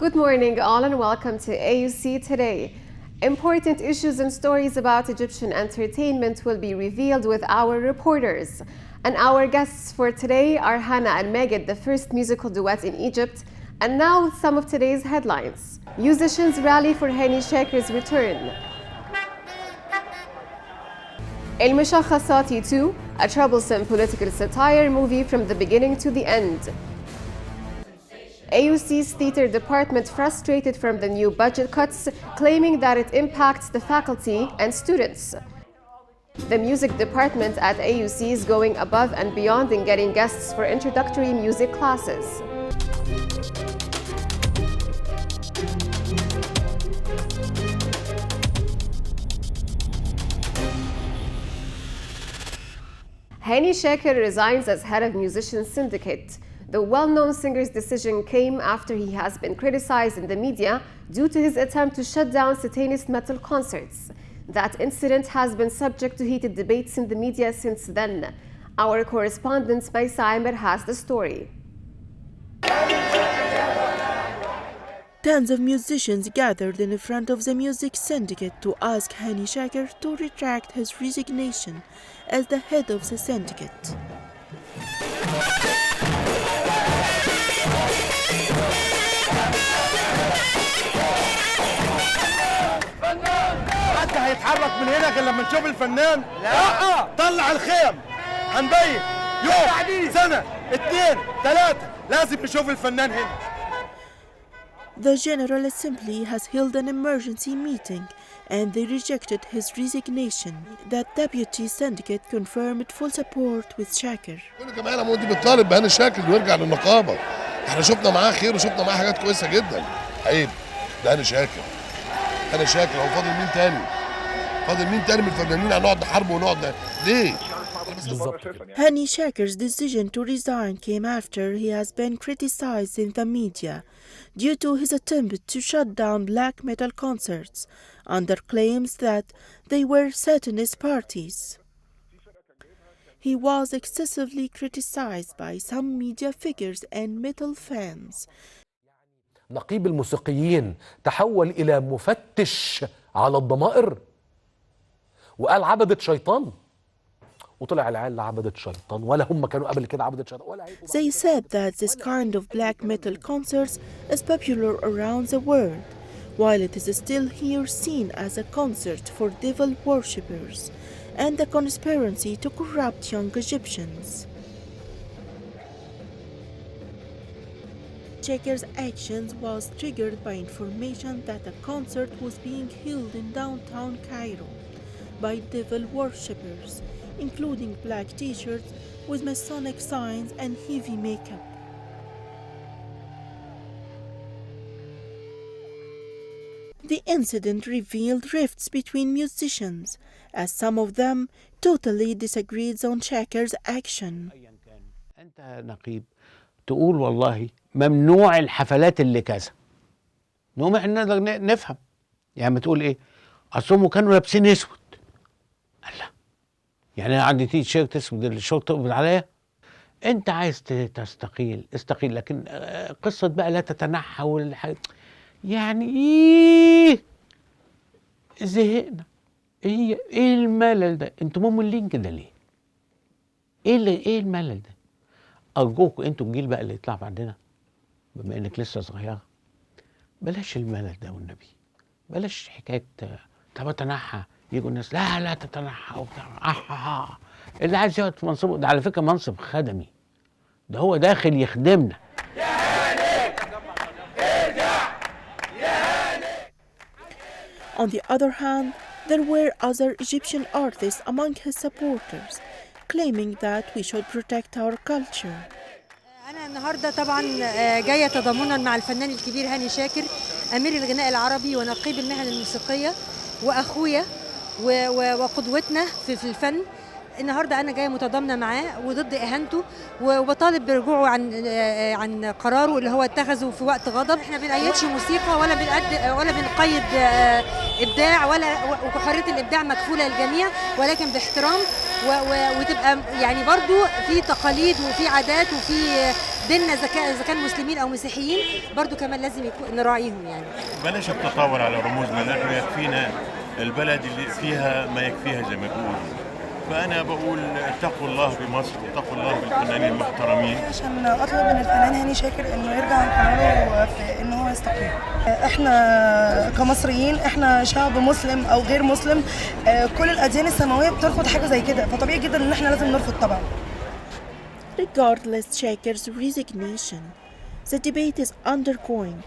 Good morning all and welcome to AUC Today. Important issues and stories about Egyptian entertainment will be revealed with our reporters. And our guests for today are Hana and Megid, the first musical duet in Egypt. And now with some of today's headlines. Musicians rally for Hani Shaker's return. El Mushakhasati 2, a troublesome political satire movie from the beginning to the end. AUC's theater department frustrated from the new budget cuts, claiming that it impacts the faculty and students. The music department at AUC is going above and beyond in getting guests for introductory music classes. Hani Shaker resigns as head of Musicians Syndicate. The well-known singer's decision came after he has been criticized in the media due to his attempt to shut down Satanist metal concerts. That incident has been subject to heated debates in the media since then. Our correspondent Saimer has the story. Tens of musicians gathered in front of the Music Syndicate to ask Hani Shaker to retract his resignation as the head of the syndicate. حد هيتحرك من هنا غير لما نشوف الفنان؟ لا طلع الخيم هنبين يوم سنة 2 3 لازم نشوف الفنان هنا. The General Assembly has held an emergency meeting and they rejected his resignation. The deputy syndicate confirmed full support with Shaker. كل الجمعيه العموميه دي بتطالب بهاني شاكر انه يرجع للنقابه. احنا شفنا معاه خير وشفنا معاه حاجات كويسه جدا. عيب ده هاني شاكر. هاني شاكر هو فاضل مين تاني؟ فاضل مين تاني من الفنانين هنقعد نحارب ونقعد ليه؟ Hani Shaker's decision to resign came after he has been criticized in the media due to his attempt to shut down black metal concerts under claims that they were Satanist parties. He was excessively criticized by some media figures and metal fans. نقيب الموسيقيين تحول إلى مفتش على الضمائر وقال عبدة شيطان وطلع العيال عبدة شيطان ولا هم كانوا قبل كده عبدة شيطان ولا عيب. They said that this kind of black metal concerts is popular around the world, while it is still here seen as a concert for devil worshippers and a conspiracy to corrupt young Egyptians. Shaker's actions was triggered by information that a concert was being held in downtown Cairo by devil worshippers, including black t-shirts with Masonic signs and heavy makeup. The incident revealed rifts between musicians, as some of them totally disagreed on Shaker's action. أنت نقيب تقول والله ممنوع الحفلات اللي كذا. نقوم احنا نفهم. يعني بتقول ايه؟ اصلهم كانوا لابسين اسود. الله. يعني انا عندي تي شيرت اسود الشورت تقبض عليا؟ انت عايز تستقيل استقيل، لكن قصه بقى لا تتنحى والحاجات يعني ايه؟ زهقنا. ايه الملل ده؟ انتوا مملين كده ليه؟ ايه الملل ده؟ ارجوكوا انتوا الجيل بقى اللي يطلع بعدنا بما انك لسه صغيره بلاش الملل ده والنبي، بلاش حكايه طب اتنحى يجوا الناس لا تتنحى وبتاع اللي عايز يقعد في منصبه ده على فكره منصب خدمي، ده هو داخل يخدمنا. يا هاني ارجع يا هاني. On the other hand, there were other Egyptian artists among his supporters, claiming that we should protect our culture. أنا النهارده طبعا جاية تضامنا مع الفنان الكبير هاني شاكر أمير الغناء العربي ونقيب المهن الموسيقية وأخويا وقدوتنا في الفن. النهارده أنا جاية متضامنة معاه وضد إهانته وبطالب برجوعه عن قراره اللي هو اتخذه في وقت غضب. إحنا بنقيدش موسيقى ولا بنقيد إبداع وحرية الإبداع مكفولة للجميع، ولكن باحترام وتبقى يعني برضو في تقاليد وفي عادات وفي ديننا إذا كان مسلمين أو مسيحيين برضو كمان لازم نراعيهم يعني. بلاش التطاول على رموزنا، نحن يكفينا البلد اللي فيها ما يكفيها زي ما بيقولوا. فأنا بقول اتقوا الله بمصر واتقوا الله بالفنانين المحترمين. عشان أطلب من الفنان هاني شاكر إنه يرجع عن قراره في إنه هو يستقيل. إحنا كمصريين إحنا شعب مسلم أو غير مسلم، كل الأديان السماوية بترفض حاجة زي كده، فطبيعي جدا إن إحنا لازم نرفض طبعا. Regardless Shaker's resignation, the debate is undergoing.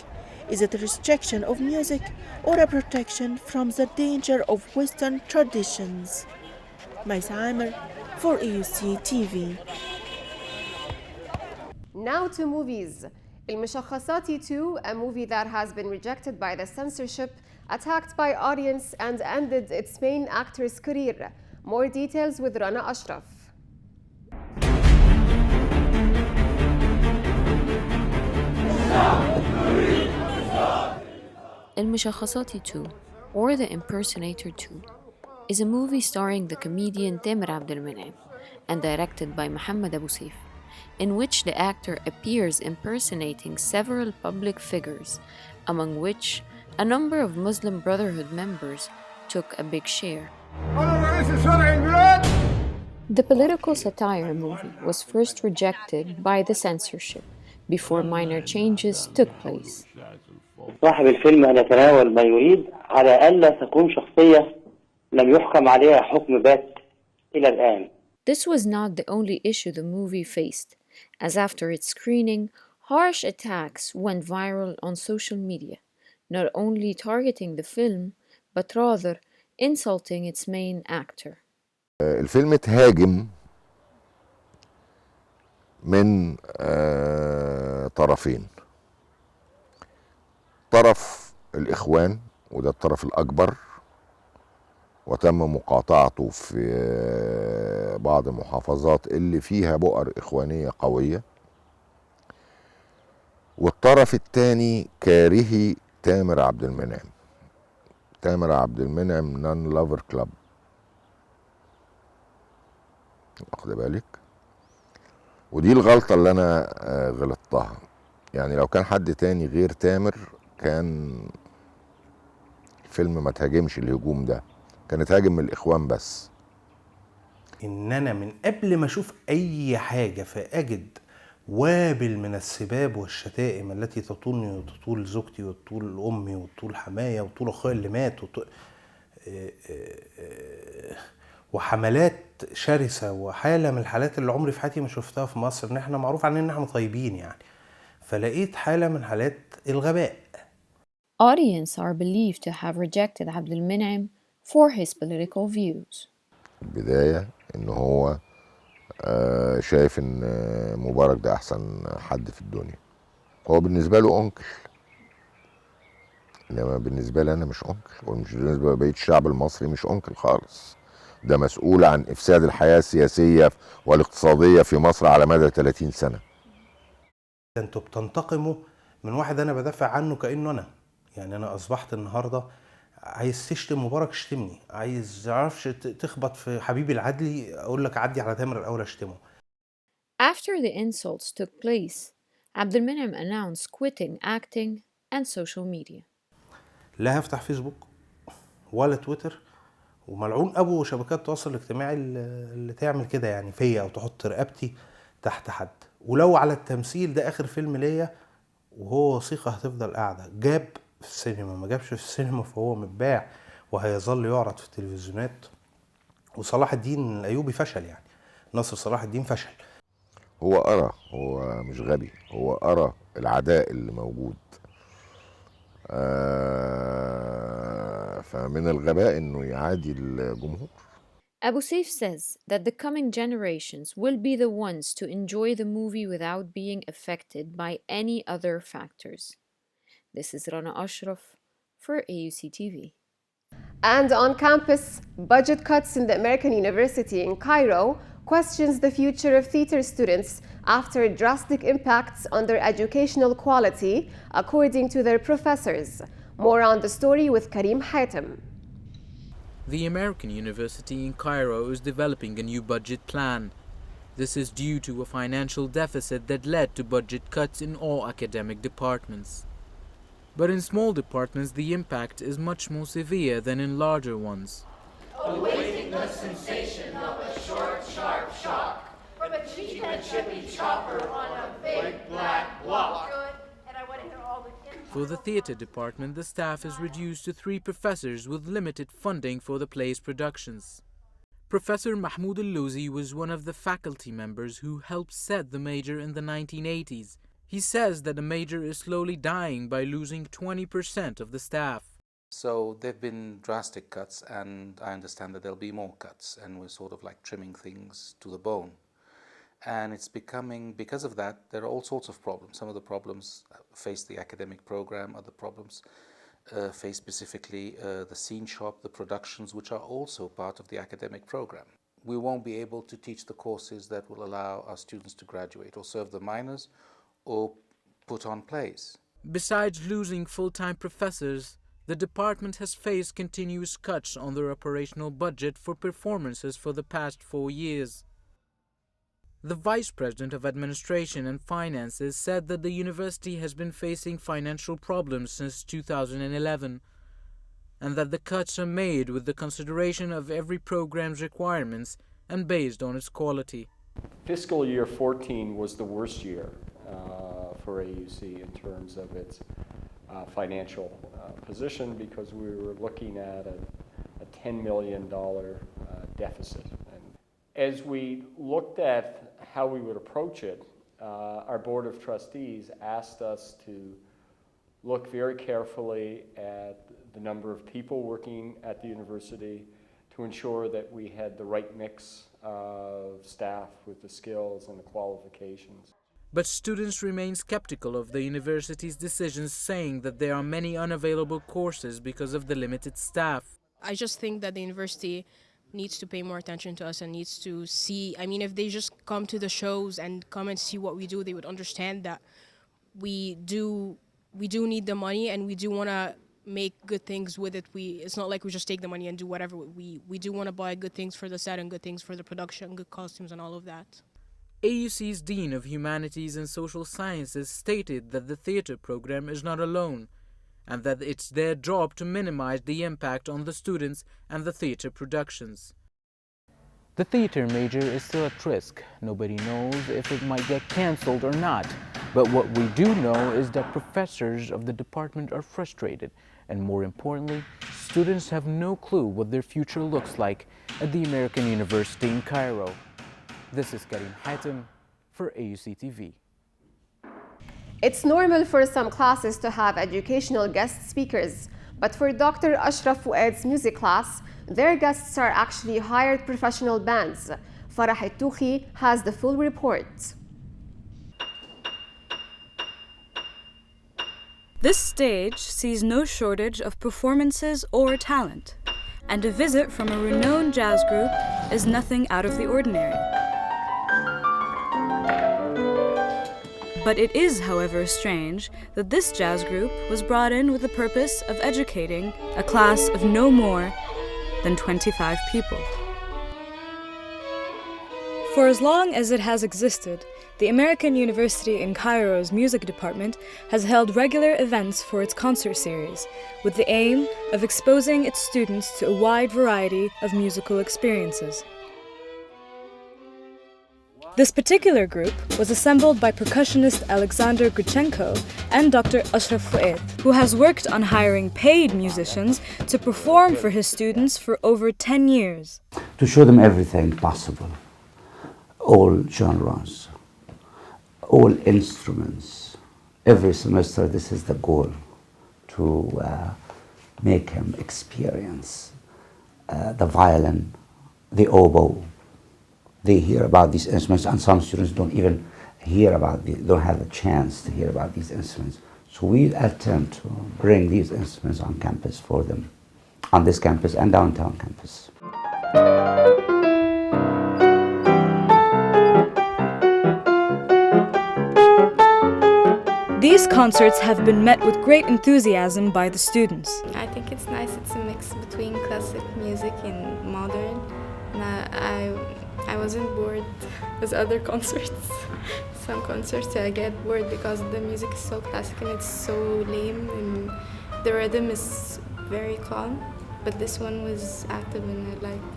Is it a restriction of music or a protection from the danger of Western traditions? Maisa Amer for AUC TV. Now to movies. المشخصاتي 2, a movie that has been rejected by the censorship, attacked by audience and ended its main actor's career. More details with Rana Ashraf. المشخصاتي 2 or The Impersonator 2 is a movie starring the comedian Tamer Abdelmenem and directed by Mohammed Abu Saif, in which the actor appears impersonating several public figures, among which a number of Muslim Brotherhood members took a big share. The political satire movie was first rejected by the censorship before minor changes took place. صاحب الفيلم أن يتناول ما يريد على ألا تكون شخصية لم يحكم عليها حكم بات إلى الآن. This was not the only issue the movie faced, as after its screening, harsh attacks went viral on social media, not only targeting the film, but rather insulting its main actor. الفيلم اتهاجم من طرفين. طرف الإخوان وده الطرف الأكبر، وتم مقاطعته في بعض المحافظات اللي فيها بؤر إخوانية قوية. والطرف الثاني كارهي تامر عبد المنعم. تامر عبد المنعم نان لافر كلاب، واخد بالك؟ ودي الغلطة اللي أنا غلطتها. يعني لو كان حد تاني غير تامر كان الفيلم ما تهاجمش الهجوم ده، كان اتهاجم من الإخوان بس. إن أنا من قبل ما أشوف أي حاجة فأجد وابل من السباب والشتائم التي تطولني وتطول زوجتي وتطول أمي وتطول حماية وتطول أخويا اللي مات وحملات شرسة وحالة من الحالات اللي عمري في حياتي ما شفتها في مصر، إن إحنا معروف عننا إن إحنا طيبين يعني. فلقيت حالة من حالات الغباء. Audience are believed to have rejected Abdelmenem for his political views. البداية إن هو شايف إن مبارك ده أحسن حد في الدنيا. هو بالنسبة له أنكل، إنما بالنسبة لي أنا مش أنكل، ومش بالنسبة لبقية الشعب المصري مش أنكل خالص. ده مسؤول عن إفساد الحياة السياسية والاقتصادية في مصر على مدى 30 سنة. انتوا بتنتقموا من واحد انا بدافع عنه كأنه انا، يعني انا اصبحت النهارده عايز تشتم مبارك اشتمني، عايز معرفش تخبط في حبيبي العدلي اقول لك عدي على تامر الاول اشتمه. After the insults took place, Abdelmenem announced quitting acting and social media. لا هفتح فيسبوك ولا تويتر، وملعون ابو شبكات التواصل الاجتماعي اللي تعمل كده يعني فيا او تحط رقبتي تحت حد. ولو على التمثيل ده اخر فيلم ليا وهو وثيقه هتفضل قاعده، جاب في السينما ما جابش في السينما فهو متباع وهيظل يعرض في التلفزيونات. وصلاح الدين الايوبي فشل، يعني ناصر صلاح الدين فشل. هو قرا، هو مش غبي، هو قرا العداء اللي موجود. فمن الغباء انه يعادي الجمهور. Abu Saif says that the coming generations will be the ones to enjoy the movie without being affected by any other factors. This is Rana Ashraf for AUC TV. And on campus, budget cuts in the American University in Cairo questions the future of theater students after drastic impacts on their educational quality, according to their professors. More on the story with Karim Haitem. The American University in Cairo is developing a new budget plan. This is due to a financial deficit that led to budget cuts in all academic departments. But in small departments, the impact is much more severe than in larger ones. Awaiting the sensation of a short, sharp shock from a cheap-head chippy chopper on a big black block. For the theatre department, the staff is reduced to 3 professors with limited funding for the play's productions. Professor Mahmoud Al-Louzi was one of the faculty members who helped set the major in the 1980s. He says that the major is slowly dying by losing 20% of the staff. So there have been drastic cuts, and I understand that there'll be more cuts, and we're sort of like trimming things to the bone. And it's becoming, because of that, there are all sorts of problems. Some of the problems face the academic program, other problems face specifically the scene shop, the productions, which are also part of the academic program. We won't be able to teach the courses that will allow our students to graduate or serve the minors or put on plays. Besides losing full-time professors, the department has faced continuous cuts on their operational budget for performances for the past 4 years. The Vice President of Administration and Finances said that the university has been facing financial problems since 2011 and that the cuts are made with the consideration of every program's requirements and based on its quality. Fiscal year 14 was the worst year for AUC in terms of its financial position because we were looking at a $10 million deficit. As we looked at how we would approach it, our Board of Trustees asked us to look very carefully at the number of people working at the university to ensure that we had the right mix of staff with the skills and the qualifications. But students remain skeptical of the university's decisions, saying that there are many unavailable courses because of the limited staff. I just think that the university needs to pay more attention to us and needs to see, I mean, if they just come to the shows and come and see what we do, they would understand that we do need the money and we do want to make good things with it. It's not like we just take the money and do whatever. We do want to buy good things for the set and good things for the production, good costumes and all of that. AUC's Dean of Humanities and Social Sciences stated that the theatre program is not alone and that it's their job to minimize the impact on the students and the theatre productions. The theatre major is still at risk. Nobody knows if it might get cancelled or not. But what we do know is that professors of the department are frustrated, and more importantly, students have no clue what their future looks like at the American University in Cairo. This is Karim Haitem for AUC TV. It's normal for some classes to have educational guest speakers, but for Dr. Ashraf Fuad's music class, their guests are actually hired professional bands. Farah Al-Touhi has the full report. This stage sees no shortage of performances or talent, and a visit from a renowned jazz group is nothing out of the ordinary. But it is, however, strange that this jazz group was brought in with the purpose of educating a class of no more than 25 people. For as long as it has existed, the American University in Cairo's music department has held regular events for its concert series, with the aim of exposing its students to a wide variety of musical experiences. This particular group was assembled by percussionist Alexander Gutchenko and Dr. Ashraf Fuad, who has worked on hiring paid musicians to perform for his students for over 10 years. To show them everything possible, all genres, all instruments. Every semester this is the goal, to make him experience the violin, the oboe. They hear about these instruments, and some students don't even don't have a chance to hear about these instruments. So we attempt to bring these instruments on campus for them, on this campus and downtown campus. These concerts have been met with great enthusiasm by the students. I think it's nice. It's a mix between classic music and modern. And I wasn't bored. as other concerts. Some concerts I get bored because the music is so classic and it's so lame and the rhythm is very calm. But this one was active and I liked it.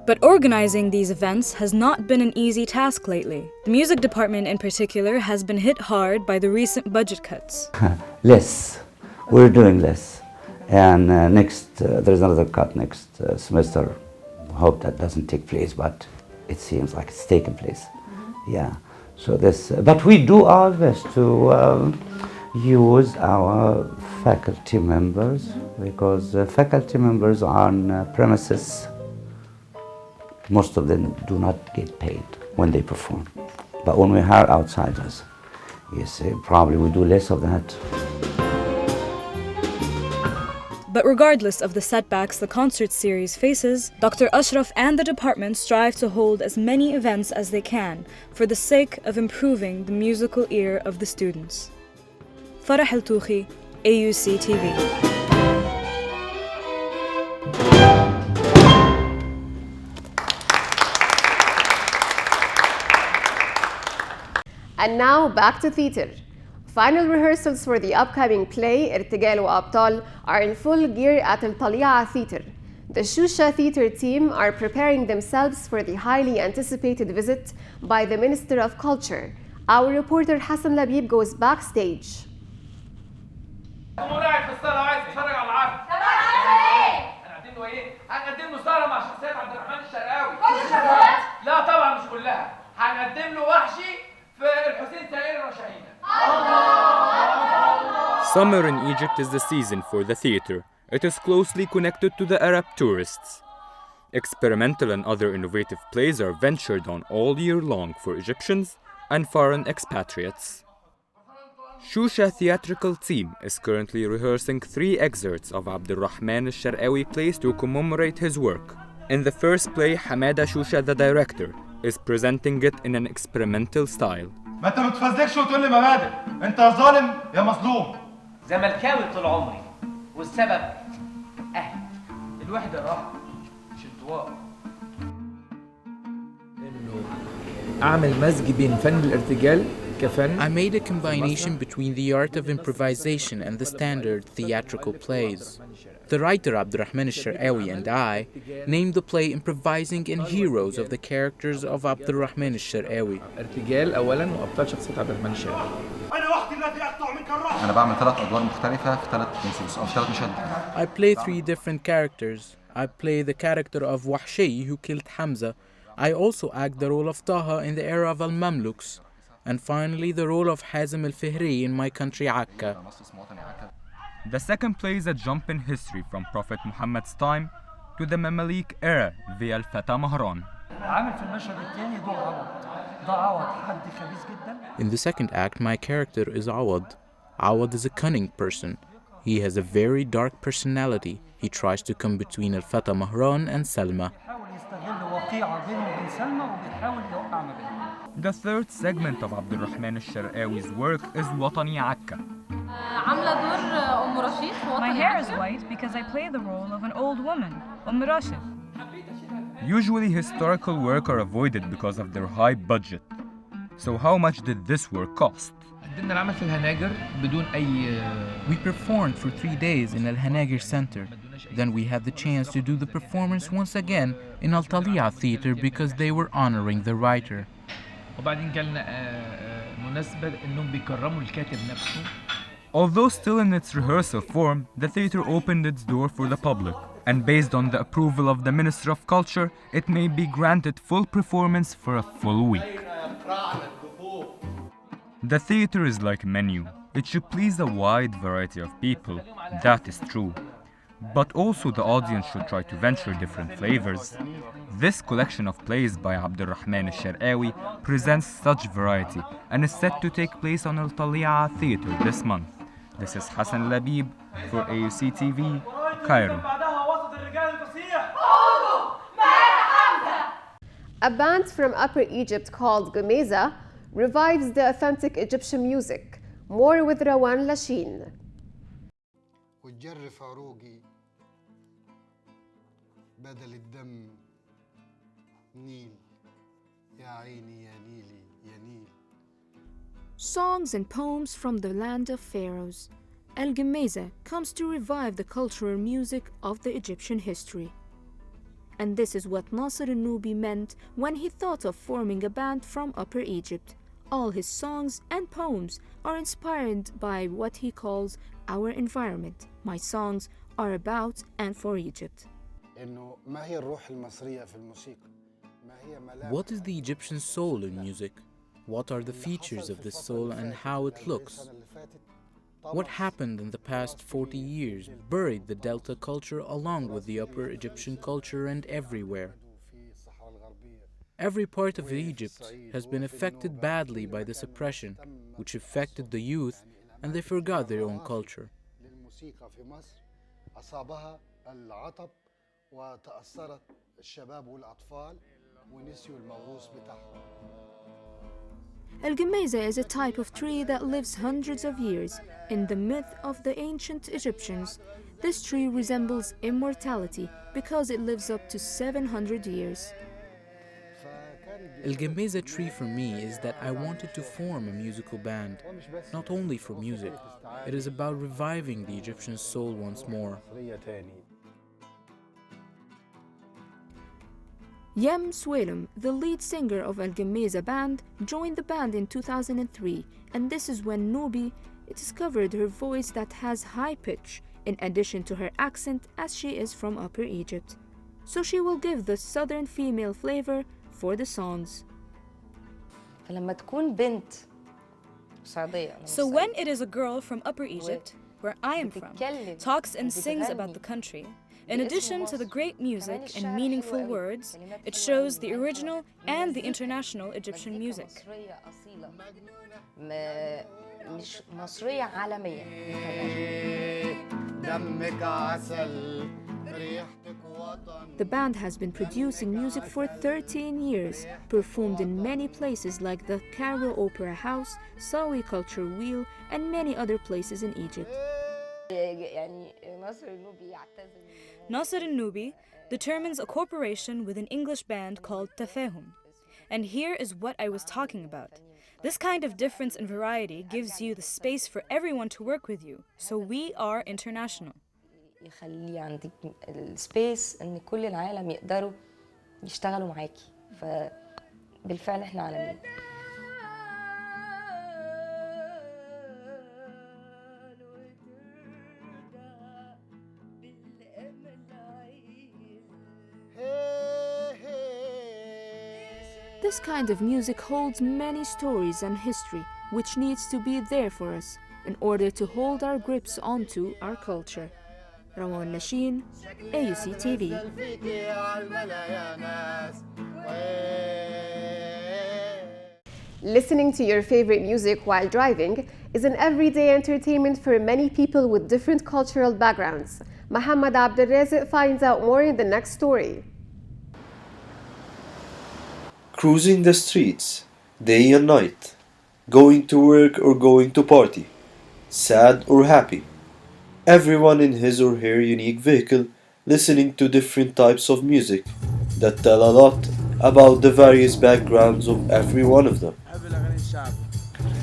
But organizing these events has not been an easy task lately. The music department in particular has been hit hard by the recent budget cuts. Less. We're doing less. And there's another cut next semester. Hope that doesn't take place, but it seems like it's taken place. Yeah. So but we do our best to use our faculty members, because faculty members on premises, most of them do not get paid when they perform. But when we hire outsiders, yes, probably we do less of that. But regardless of the setbacks the concert series faces, Dr. Ashraf and the department strive to hold as many events as they can for the sake of improving the musical ear of the students. Farah El-Touhi, AUC TV. And now back to theater. Final rehearsals for the upcoming play ارتجال وأبطال are in full gear at الطليعة Theater. The Shusha Theater team are preparing themselves for the highly anticipated visit by the Minister of Culture. Our reporter Hassan Labib goes backstage. قاعد في الصاله عايز يتفرج على العرض. طب هنعمل ايه؟ هنقدم له ايه؟ هنقدم له سهره مع شخصيات عبد الرحمن الشرقاوي. كل الشخصيات؟ لا طبعا مش كلها. هنقدم له وحشي في الحسين سائر الرشاهين. Summer in Egypt is the season for the theater. It is closely connected to the Arab tourists. Experimental and other innovative plays are ventured on all year long for Egyptians and foreign expatriates. Shusha theatrical team is currently rehearsing 3 excerpts of Abdurrahman al-Sharqawi plays to commemorate his work. In the first play, Hamada Shusha, the director, is presenting it in an experimental style. ما انت متفزلكش وتقول لي مبادئ، انت ظالم يا مظلوم. زملكاوي طول عمري، والسبب اهلي. الوحده راحه مش انطواء. انه اعمل مزج بين فن الارتجال كفن. I made a combination between the art of improvisation and the standard theatrical plays. The writer Abdurrahman al-Sharqawi and I named the play Improvising in Heroes of the characters of Abdurrahman al-Sharqawi. ارتجال اولا وابطال شخصيه عبد الرحمن الشرقاوي. انا وحدي الذي اقطع منك الراس. انا بعمل 3 ادوار مختلفه في 3 نصوص او في 3 مشاهد. I play 3 different characters. I play the character of Wahshi who killed Hamza. I also act the role of Taha in the era of al-Mamluks. And finally the role of Hazim al-Fihri in my country Akka. The second play is a jump in history from Prophet Muhammad's time to the Mamalik era via Al-Fata Mahran. In the second act, my character is Awad. Awad is a cunning person. He has a very dark personality. He tries to come between Al-Fata Mahran and Salma. The third segment of Abdurrahman al-Sharqawi's work is Watani Akka. My hair is white because I play the role of an old woman, Rashid. Usually historical work are avoided because of their high budget. So how much did this work cost? We performed for 3 days in Al Hanagir Center. Then we had the chance to do the performance once again in Al Tali'a Theater because they were honoring the writer. Although still in its rehearsal form, the theater opened its door for the public, and based on the approval of the Minister of Culture, it may be granted full performance for a full week. The theater is like a menu. It should please a wide variety of people, that is true. But also the audience should try to venture different flavors. This collection of plays by Abdurrahman al-Sharqawi presents such variety and is set to take place on Al Tali'a Theater this month. This is Hassan Labib for AUC TV, Cairo. A band from Upper Egypt called Gomeza revives the authentic Egyptian music, more with Rawan Lashin. وتجرف عروقي بدل الدم نيل Songs and poems from the land of pharaohs. El-Gemeza comes to revive the cultural music of the Egyptian history. And this is what Nasser al-Nubi meant when he thought of forming a band from Upper Egypt. All his songs and poems are inspired by what he calls our environment. My songs are about and for Egypt. What is the Egyptian soul in music? What are the features of this soul and how it looks? What happened in the past 40 years buried the Delta culture along with the Upper Egyptian culture and everywhere. Every part of Egypt has been affected badly by this oppression, which affected the youth, and they forgot their own culture. El-Gemeza is a type of tree that lives hundreds of years. In the myth of the ancient Egyptians, this tree resembles immortality because it lives up to 700 years. El-Gemeza tree for me is that I wanted to form a musical band, not only for music. It is about reviving the Egyptian soul once more. Yem Swelem, the lead singer of El-Gemeza band, joined the band in 2003, and this is when Nubi discovered her voice that has high pitch, in addition to her accent as she is from Upper Egypt. So she will give the southern female flavor for the songs. So when it is a girl from Upper Egypt, where I am from, talks and sings about the country, in addition to the great music and meaningful words, it shows the original and the international Egyptian music. The band has been producing music for 13 years, performed in many places like the Cairo Opera House, Sawi Culture Wheel, and many other places in Egypt. Nasser al-Nubi determines a cooperation with an English band called Tafahum. And here is what I was talking about. This kind of difference in variety gives you the space for everyone to work with you, so we are international. يخلي عندك السبيس ان كل العالم يقدروا يشتغلوا معاكي فبالفعل احنا عالمين. This kind of music holds many stories and history, which needs to be there for us in order to hold our grips onto our culture. Rawan Nashin, AUC TV. Listening to your favorite music while driving is an everyday entertainment for many people with different cultural backgrounds. Muhammad Abdelrazik finds out more in the next story. Cruising the streets, day and night, going to work or going to party, sad or happy. Everyone in his or her unique vehicle listening to different types of music that tell a lot about the various backgrounds of every one of them.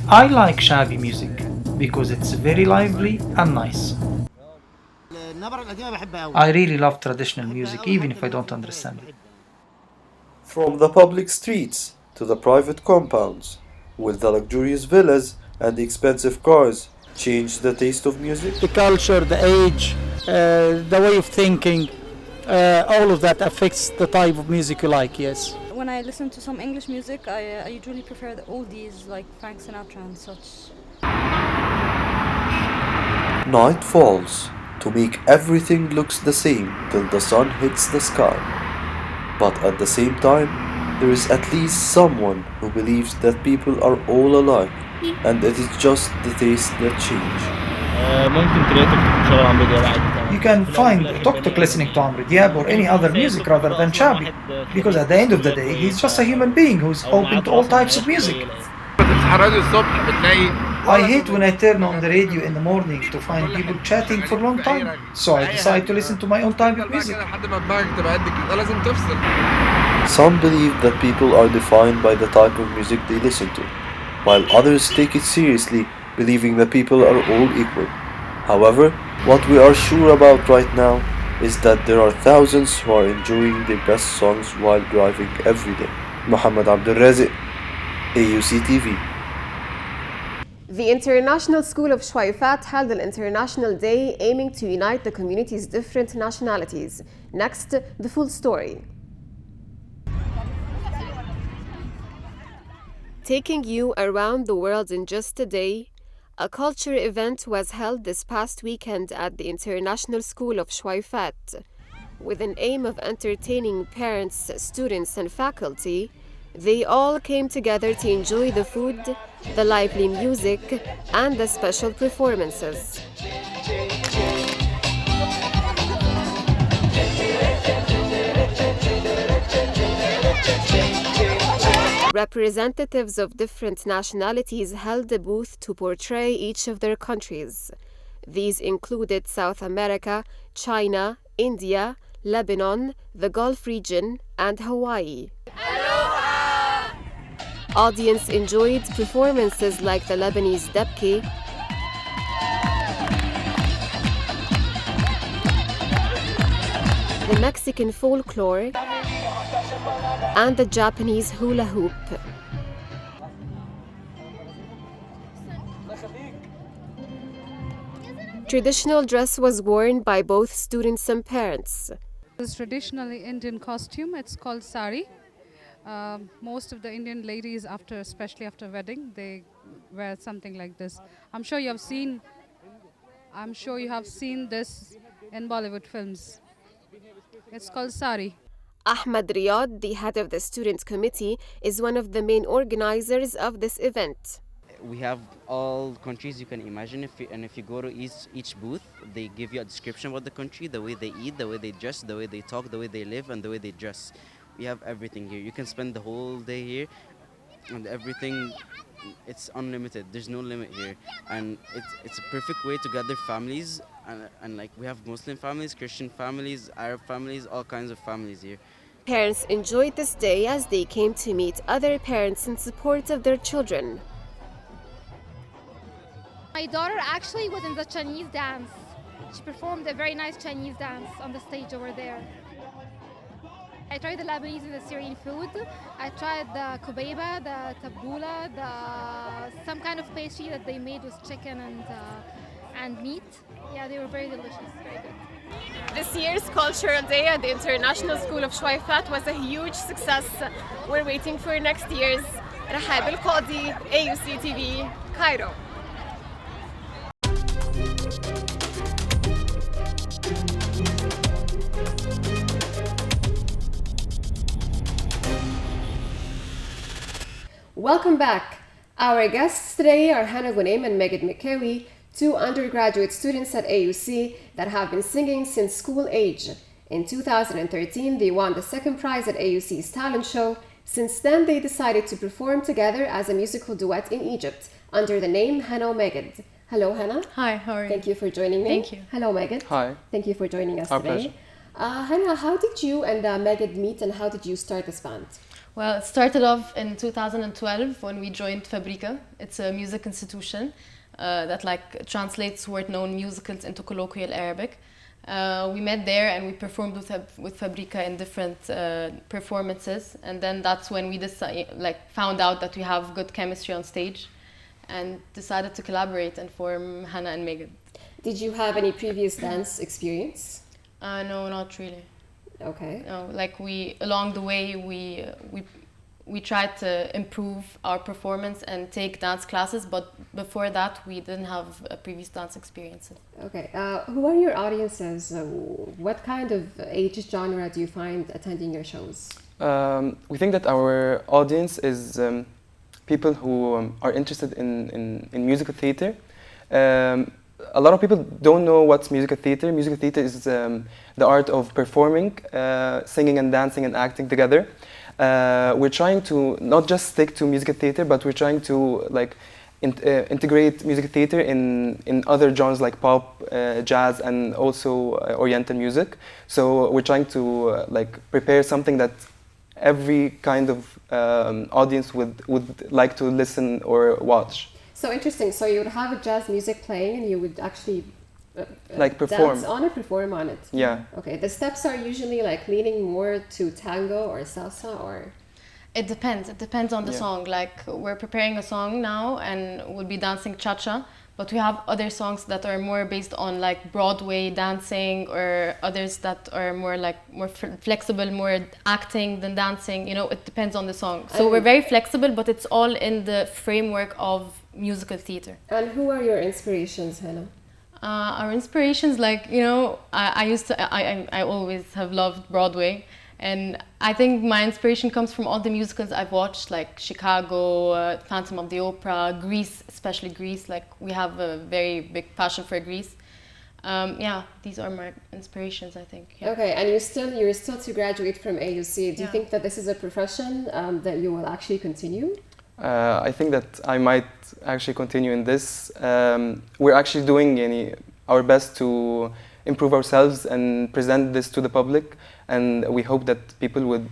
I like Shabi music because it's very lively and nice. I really love traditional music even if I don't understand it. From the public streets to the private compounds, with the luxurious villas and the expensive cars change the taste of music? The culture, the age, the way of thinking, all of that affects the type of music you like, yes. When I listen to some English music, I usually prefer the oldies like Frank Sinatra and such. Night falls to make everything looks the same till the sun hits the sky. But at the same time, there is at least someone who believes that people are all alike, and it is just the taste that change. You can find tuk-tuk listening to Amr Diab or any other music rather than Shabi, because at the end of the day, he's just a human being who's open to all types of music. تفتح الراديو الصبح بتلاقي I hate when I turn on the radio in the morning to find people chatting for a long time, so I decide to listen to my own type of music. Some believe that people are defined by the type of music they listen to, while others take it seriously, believing that people are all equal. However, what we are sure about right now is that there are thousands who are enjoying their best songs while driving every day. Muhammad Abdul Razik, AUC TV. The International School of Shwaifat held an International Day aiming to unite the community's different nationalities. Next, the full story. Taking you around the world in just a day, a culture event was held this past weekend at the International School of Shwaifat. With an aim of entertaining parents, students, and faculty, they all came together to enjoy the food, the lively music, and the special performances. Representatives of different nationalities held a booth to portray each of their countries. These included South America, China, India, Lebanon, the Gulf region, and Hawaii. Audience enjoyed performances like the Lebanese debke, the Mexican folklore, and the Japanese hula hoop. Traditional dress was worn by both students and parents. This traditionally Indian costume, it's called sari. Most of the Indian ladies, especially after wedding, they wear something like this. I'm sure you have seen this in Bollywood films. It's called sari. Ahmed Riyad, the head of the student committee, is one of the main organizers of this event. We have all countries you can imagine, if you go to each booth, they give you a description about the country, the way they eat, the way they dress, the way they talk, the way they live, and the way they dress. We have everything here. You can spend the whole day here, and everything, it's unlimited. There's no limit here, and it's a perfect way to gather families, and like we have Muslim families, Christian families, Arab families, all kinds of families here. Parents enjoyed this day as they came to meet other parents in support of their children. My daughter actually was in the Chinese dance. She performed a very nice Chinese dance on the stage over there. I tried the Lebanese and the Syrian food. I tried the kubeba, the tabbouleh, some kind of pastry that they made with chicken and meat. Yeah, they were very delicious, very good. This year's Cultural Day at the International School of Shwaifat was a huge success. We're waiting for next year's. Rahab Al-Qadi, AUC TV, Cairo. Welcome back. Our guests today are Hana and Megan McKewi, two undergraduate students at AUC that have been singing since school age. In 2013, they won the second prize at AUC's talent show. Since then, they decided to perform together as a musical duet in Egypt under the name Hana Megan. Hello, Hana. Hi, how are you? Thank you for joining me. Thank you. Hello, Megan. Hi. Thank you for joining us Our today. pleasure. Hana, how did you and Megan meet and how did you start this band? Well, it started off in 2012 when we joined Fabrica. It's a music institution that translates word-known musicals into colloquial Arabic. We met there and we performed with Fabrica in different performances, and then that's when we found out that we have good chemistry on stage and decided to collaborate and form Hana and Megan. Did you have any previous dance experience? No, not really. Okay. No, along the way we tried to improve our performance and take dance classes, but before that we didn't have a previous dance experiences. Okay. Who are your audiences? What kind of age genre do you find attending your shows? We think that our audience is people who are interested in musical theater. A lot of people don't know what's musical theater. Musical theater is the art of performing, singing and dancing and acting together. We're trying to not just stick to musical theater, but we're trying to integrate music theater in other genres like pop, jazz, and also Oriental music. So we're trying to like prepare something that every kind of audience would like to listen or watch. So interesting. So you would have a jazz music playing, and you would actually like perform dance on it, perform on it. Yeah. Okay. The steps are usually like leaning more to tango or salsa, or. It depends. It depends on the Yeah. song. Like we're preparing a song now, and we'll be dancing cha-cha. But we have other songs that are more based on like Broadway dancing, or others that are more like more flexible, more acting than dancing. You know, it depends on the song. So we're very flexible, but it's all in the framework of musical theater. And who are your inspirations, Hana? Our inspirations, like, you know, I always have loved Broadway. And I think my inspiration comes from all the musicals I've watched, like Chicago, Phantom of the Opera, Grease, especially Grease. Like, we have a very big passion for Grease. Yeah, these are my inspirations, I think. Yeah. Okay, and you're still to graduate from AUC. Do you think that this is a profession that you will actually continue? I think that I might actually continue in this. We're actually doing our best to improve ourselves and present this to the public, and we hope that people would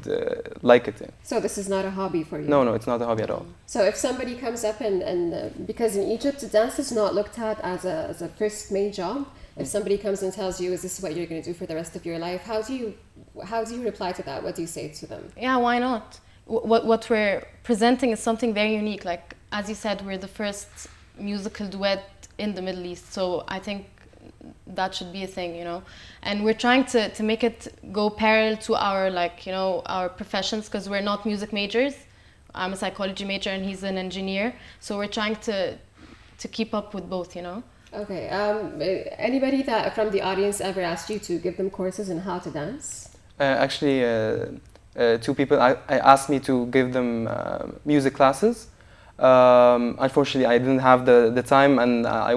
like it. So this is not a hobby for you? No, it's not a hobby at all. So if somebody comes up and because in Egypt dance is not looked at as a first main job, if somebody comes and tells you, is this what you're going to do for the rest of your life, how do you reply to that? What do you say to them? Yeah, why not? What we're presenting is something very unique. Like, as you said, we're the first musical duet in the Middle East, so I think that should be a thing, you know. And we're trying to make it go parallel to our, like, you know, our professions, because we're not music majors. I'm a psychology major and he's an engineer, so we're trying to keep up with both, you know. Okay. Anybody that from the audience ever asked you to give them courses on how to dance? Actually, two people I asked me to give them music classes. Unfortunately, I didn't have the time, and I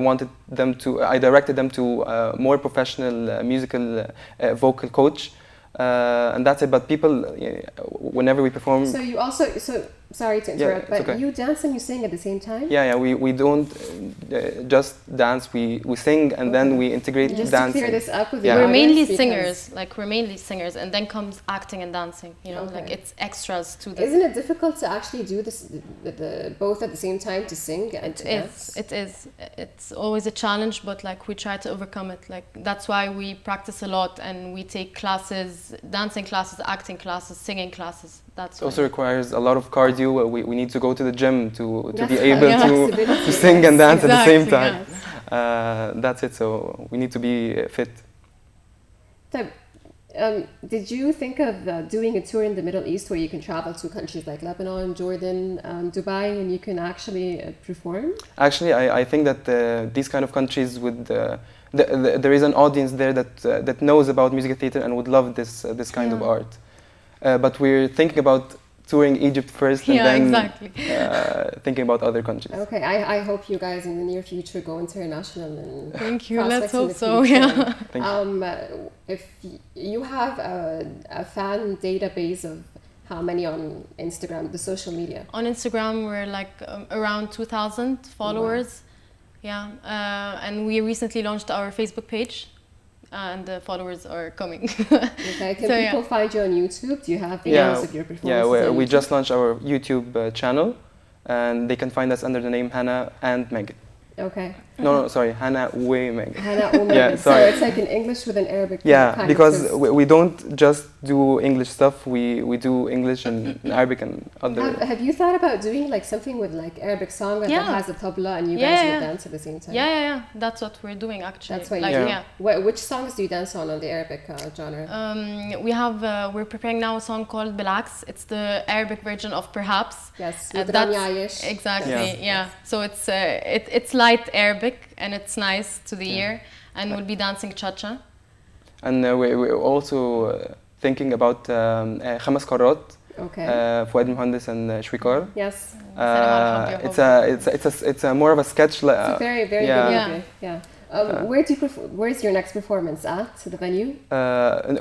directed them to a more professional musical vocal coach, and that's it. But people, whenever we perform, so you also sorry to interrupt, but okay. You dance and you sing at the same time? Yeah, we don't just dance. We sing and then we integrate just dancing. To clear this up with We're mainly singers. Like, we're mainly singers, and then comes acting and dancing. You know, like it's extras to the. Isn't it difficult to actually do this both at the same time, to sing and to dance? It is. It's always a challenge, but like we try to overcome it. Like, that's why we practice a lot and we take classes, dancing classes, acting classes, singing classes. That's it also requires a lot of cardio. We need to go to the gym to be able to sing and dance at the same time. Yes. That's it. So we need to be fit. So, did you think of doing a tour in the Middle East where you can travel to countries like Lebanon, Jordan, Dubai, and you can actually perform? Actually, I think that these kind of countries would. There is an audience there that knows about musical theater and would love this kind of art. But we're thinking about touring Egypt first and then thinking about other countries. Okay, I hope you guys in the near future go international and thank you. Let's hope so. Yeah. If you have a fan database of how many on Instagram, the social media? On Instagram, we're like around 2,000 followers. Wow. Yeah, and we recently launched our Facebook page. And the followers are coming. Okay, can people find you on YouTube? Do you have videos of your performances? Yeah, we just launched our YouTube channel, and they can find us under the name Hana and Megan. Okay. No, sorry, Hana Way Megan. Hana Way Megan. Yeah, sorry. So it's like in English with an Arabic. Yeah, because we don't just do English stuff. We do English and Arabic and other. Have you thought about doing like something with like Arabic song that has a tabla and you guys would dance at the same time? Yeah. That's what we're doing actually. That's what you do. Which songs do you dance on the Arabic genre? We're preparing now a song called Bilaks. It's the Arabic version of Perhaps. Yes. Exactly. Yeah. So it's light Arabic. And it's nice to the ear, and we'll be dancing cha-cha. And we're also thinking about خمس قارات. Okay. فؤاد المهندس and Shwikar. Yes. It's a more of a sketch. It's a very good idea. Yeah. Where's your next performance at? The venue?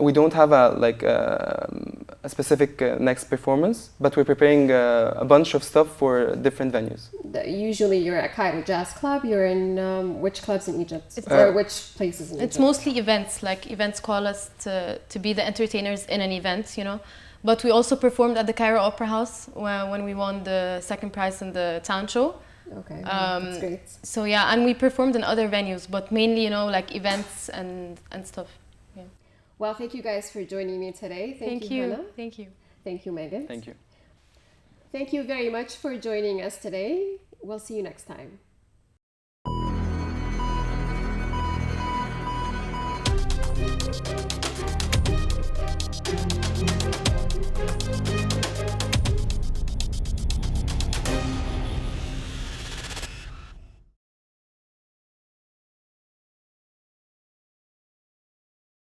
We don't have a specific next performance, but we're preparing a bunch of stuff for different venues. Usually you're at Cairo Jazz Club. You're in which clubs in Egypt? It's, or which places in Egypt? It's mostly events, like events call us to be the entertainers in an event, you know. But we also performed at the Cairo Opera House when we won the second prize in the town show. Okay, that's great. So yeah, and we performed in other venues, but mainly, you know, like events and stuff. Yeah. Well, thank you guys for joining me today. Thank you. Hana. Thank you. Thank you, Megan. Thank you. Thank you very much for joining us today. We'll see you next time.